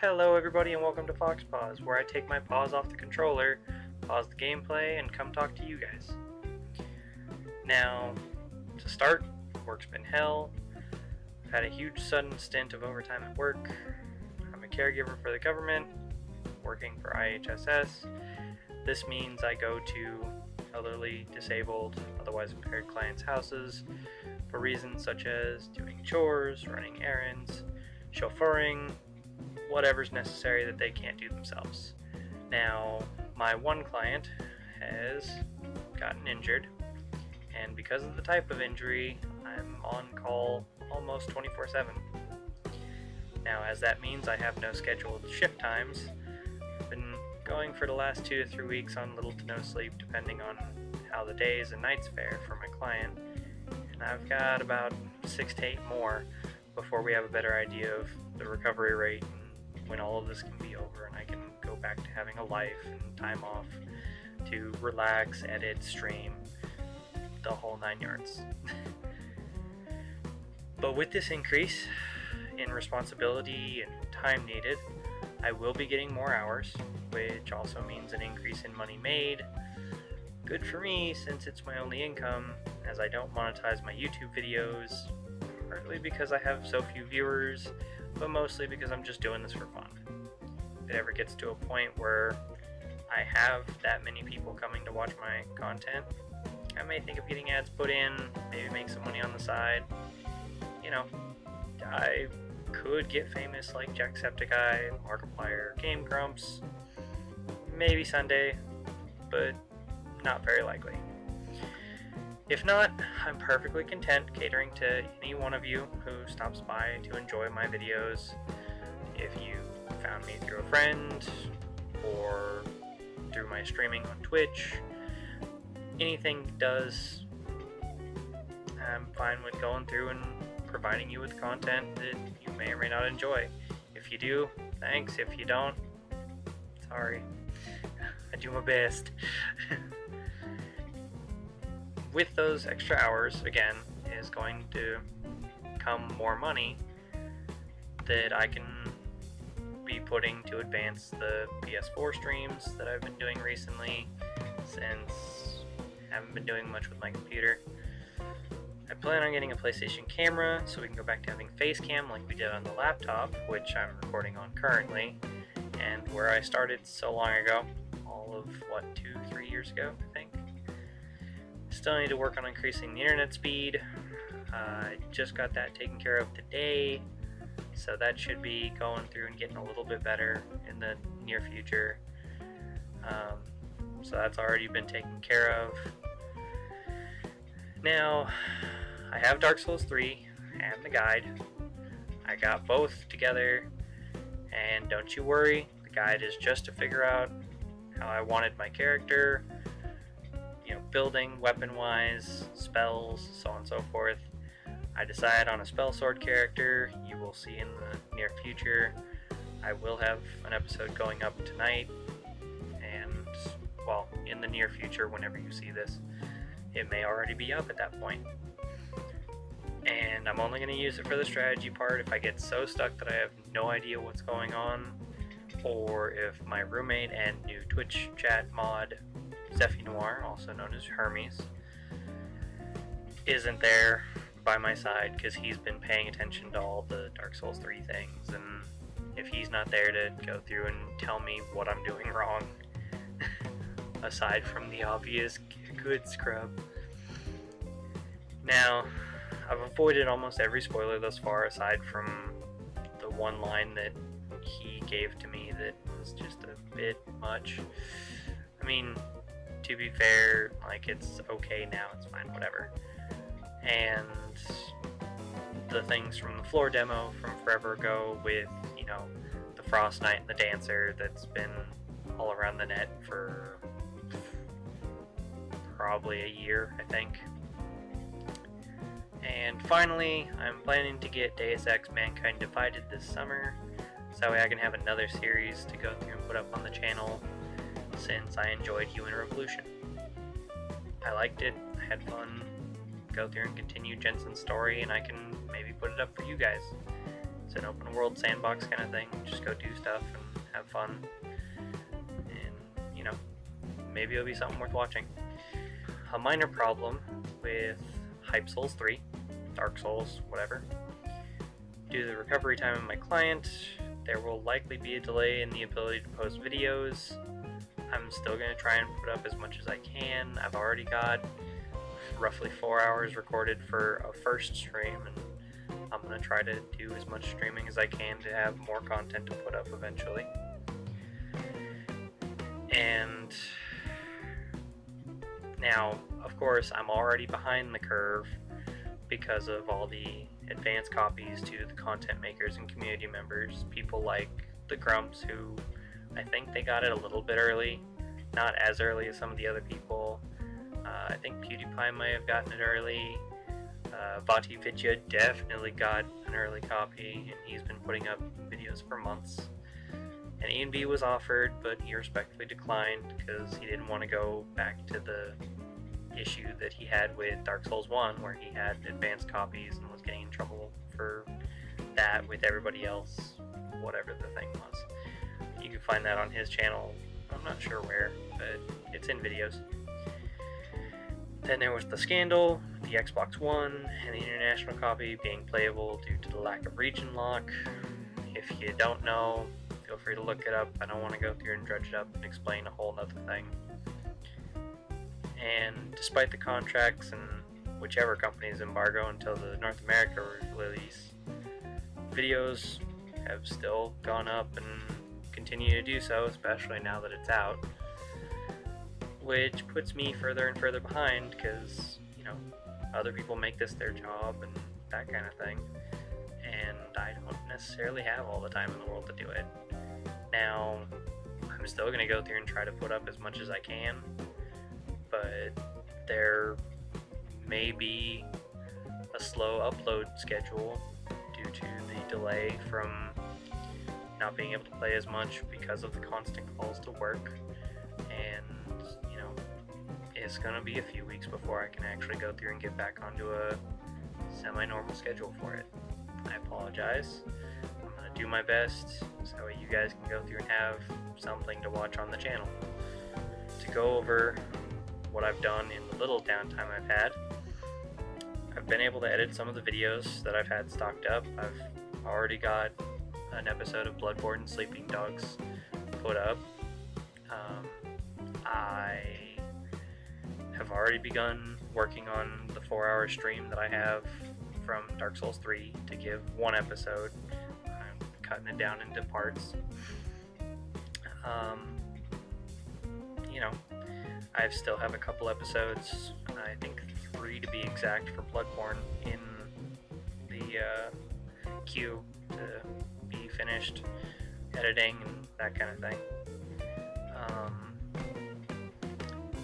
Hello everybody and welcome to Fox Pause, where I take my paws off the controller, pause the gameplay, and come talk to you guys. Now, to start, work's been hell. I've had a huge sudden stint of overtime at work. I'm a caregiver for the government, working for IHSS. This means I go to elderly, disabled, otherwise impaired clients' houses for reasons such as doing chores, running errands, chauffeuring, whatever's necessary that they can't do themselves. Now, my one client has gotten injured, and because of the type of injury, I'm on call almost 24/7. Now, as that means I have no scheduled shift times, I've been going for the last 2 to 3 weeks on little to no sleep, depending on how the days and nights fare for my client, and I've got about 6 to 8 more before we have a better idea of the recovery rate and when all of this can be over and I can go back to having a life and time off to relax, edit, stream, the whole 9 yards. But with this increase in responsibility and time needed, I will be getting more hours, which also means an increase in money made. Good for me since it's my only income, as I don't monetize my YouTube videos, partly because I have so few viewers, but mostly because I'm just doing this for fun. If it ever gets to a point where I have that many people coming to watch my content, I may think of getting ads put in, maybe make some money on the side. You know, I could get famous like Jacksepticeye, Markiplier, Game Grumps, maybe Sunday, but not very likely. If not, I'm perfectly content catering to any one of you who stops by to enjoy my videos. If you found me through a friend or through my streaming on Twitch, anything does, I'm fine with going through and providing you with content that you may or may not enjoy. If you do, thanks. If you don't, sorry. I do my best. With those extra hours, again, is going to come more money that I can be putting to advance the PS4 streams that I've been doing recently, since I haven't been doing much with my computer. I plan on getting a PlayStation camera so we can go back to having face cam like we did on the laptop, which I'm recording on currently, and where I started so long ago, all of, 2-3 years ago, I think. Still need to work on increasing the internet speed. I just got that taken care of today, so that should be going through and getting a little bit better in the near future. So that's already been taken care of. Now, I have Dark Souls 3 and the guide. I got both together, and don't you worry, the guide is just to figure out how I wanted my character, building weapon-wise, spells, so on and so forth. I decided on a spell sword character. You will see in the near future. I will have an episode going up tonight, and, well, in the near future, whenever you see this, it may already be up at that point. And I'm only going to use it for the strategy part if I get so stuck that I have no idea what's going on, or if my roommate and new Twitch chat mod, Zephy Noir, also known as Hermes, isn't there by my side because he's been paying attention to all the Dark Souls 3 things, and if he's not there to go through and tell me what I'm doing wrong, aside from the obvious good scrub. Now, I've avoided almost every spoiler thus far, aside from the one line that he gave to me that was just a bit much. I mean, to be fair, it's okay now, it's fine, whatever. And the things from the floor demo from forever ago with, the Frost Knight and the Dancer that's been all around the net for probably a year, I think. And finally, I'm planning to get Deus Ex Mankind Divided this summer, so that way I can have another series to go through and put up on the channel, since I enjoyed Human Revolution. I liked it, I had fun, go through and continue Jensen's story, and I can maybe put it up for you guys. It's an open world sandbox kind of thing. Just go do stuff and have fun. And, you know, maybe it'll be something worth watching. A minor problem with Hype Souls 3, Dark Souls, whatever. Due to the recovery time of my client, there will likely be a delay in the ability to post videos. I'm still going to try and put up as much as I can. I've already got roughly 4 hours recorded for a first stream, and I'm going to try to do as much streaming as I can to have more content to put up eventually. And now, of course, I'm already behind the curve because of all the advanced copies to the content makers and community members. People like the Grumps, who I think they got it a little bit early, not as early as some of the other people. I think PewDiePie might have gotten it early. VaatiVidya definitely got an early copy, and he's been putting up videos for months. And Ian B was offered, but he respectfully declined because he didn't want to go back to the issue that he had with Dark Souls 1, where he had advanced copies and was getting in trouble for that with everybody else, whatever the thing was. You can find that on his channel. I'm not sure where, but it's in videos. Then there was the scandal, the Xbox One and the international copy being playable due to the lack of region lock. If you don't know, feel free to look it up. I don't want to go through and dredge it up and explain a whole other thing. And despite the contracts and whichever company's embargo until the North America release, videos have still gone up and continue to do so, especially now that it's out. Which puts me further and further behind because, you know, other people make this their job and that kind of thing. And I don't necessarily have all the time in the world to do it. Now, I'm still going to go through and try to put up as much as I can, but there may be a slow upload schedule due to the delay from not being able to play as much because of the constant calls to work. And, you know, it's going to be a few weeks before I can actually go through and get back onto a semi-normal schedule for it. I apologize. I'm going to do my best so you guys can go through and have something to watch on the channel. To go over what I've done in the little downtime I've had, I've been able to edit some of the videos that I've had stocked up. I've already got an episode of Bloodborne Sleeping Dogs put up. I have already begun working on the 4-hour stream that I have from Dark Souls 3 to give one episode. I'm cutting it down into parts. You know, I still have a couple episodes, I think 3 to be exact, for Bloodborne in the queue to be finished editing and that kind of thing.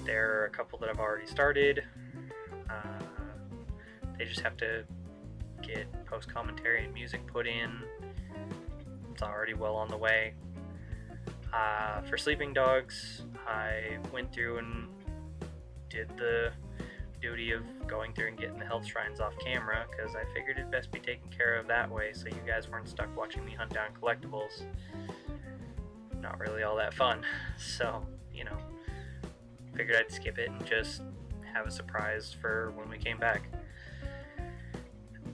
There are a couple that I've already started. They just have to get post-commentary and music put in. It's already well on the way. For Sleeping Dogs, I went through and did the duty of going through and getting the health shrines off camera, because I figured it'd best be taken care of that way so you guys weren't stuck watching me hunt down collectibles. Not really all that fun. So, you know, figured I'd skip it and just have a surprise for when we came back.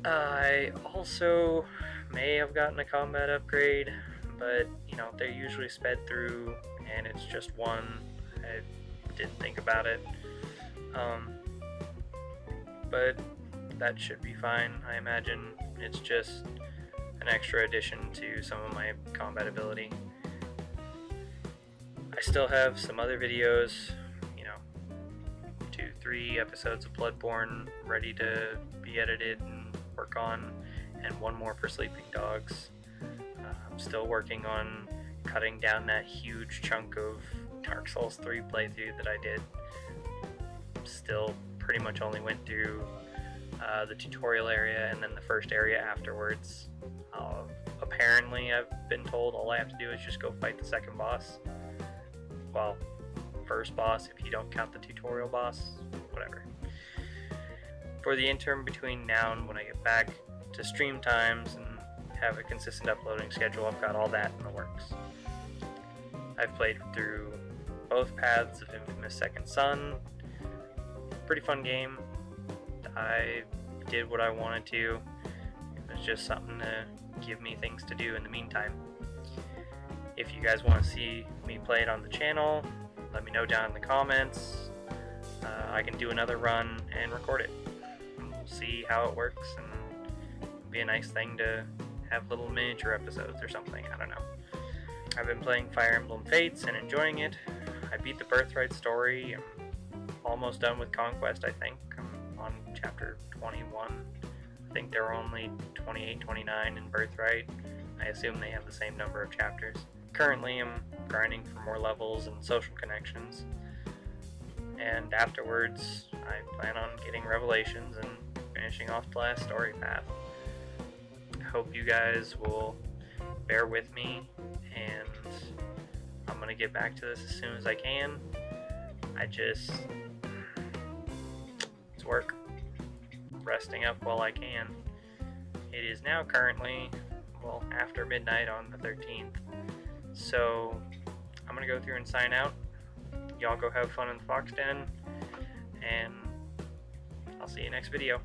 I also may have gotten a combat upgrade, but, you know, they're usually sped through, and it's just one. I didn't think about it. But that should be fine. I imagine it's just an extra addition to some of my combat ability. I still have some other videos, you know, 2-3 episodes of Bloodborne ready to be edited and work on, and one more for Sleeping Dogs. I'm still working on cutting down that huge chunk of Dark Souls 3 playthrough that I did. Still pretty much only went through the tutorial area and then the first area afterwards. Apparently, I've been told all I have to do is just go fight the second boss. Well, first boss if you don't count the tutorial boss, whatever. For the interim between now and when I get back to stream times and have a consistent uploading schedule. I've got all that in the works. I've played through both paths of Infamous Second Son. Pretty fun game. I did what I wanted to. It was just something to give me things to do in the meantime. If you guys want to see me play it on the channel, let me know down in the comments. I can do another run and record it. We'll see how it works, and it'll be a nice thing to have little miniature episodes or something. I don't know. I've been playing Fire Emblem Fates and enjoying it. I beat the Birthright story. I'm almost done with Conquest, I think. I'm on chapter 21. I think there are only 28, 29 in Birthright. I assume they have the same number of chapters. Currently, I'm grinding for more levels and social connections. And afterwards, I plan on getting Revelations and finishing off the last story path. I hope you guys will bear with me, and I'm going to get back to this as soon as I can. It's work. Resting up while I can. It is now currently, after midnight on the 13th. So, I'm going to go through and sign out. Y'all go have fun in the Fox Den, and I'll see you next video.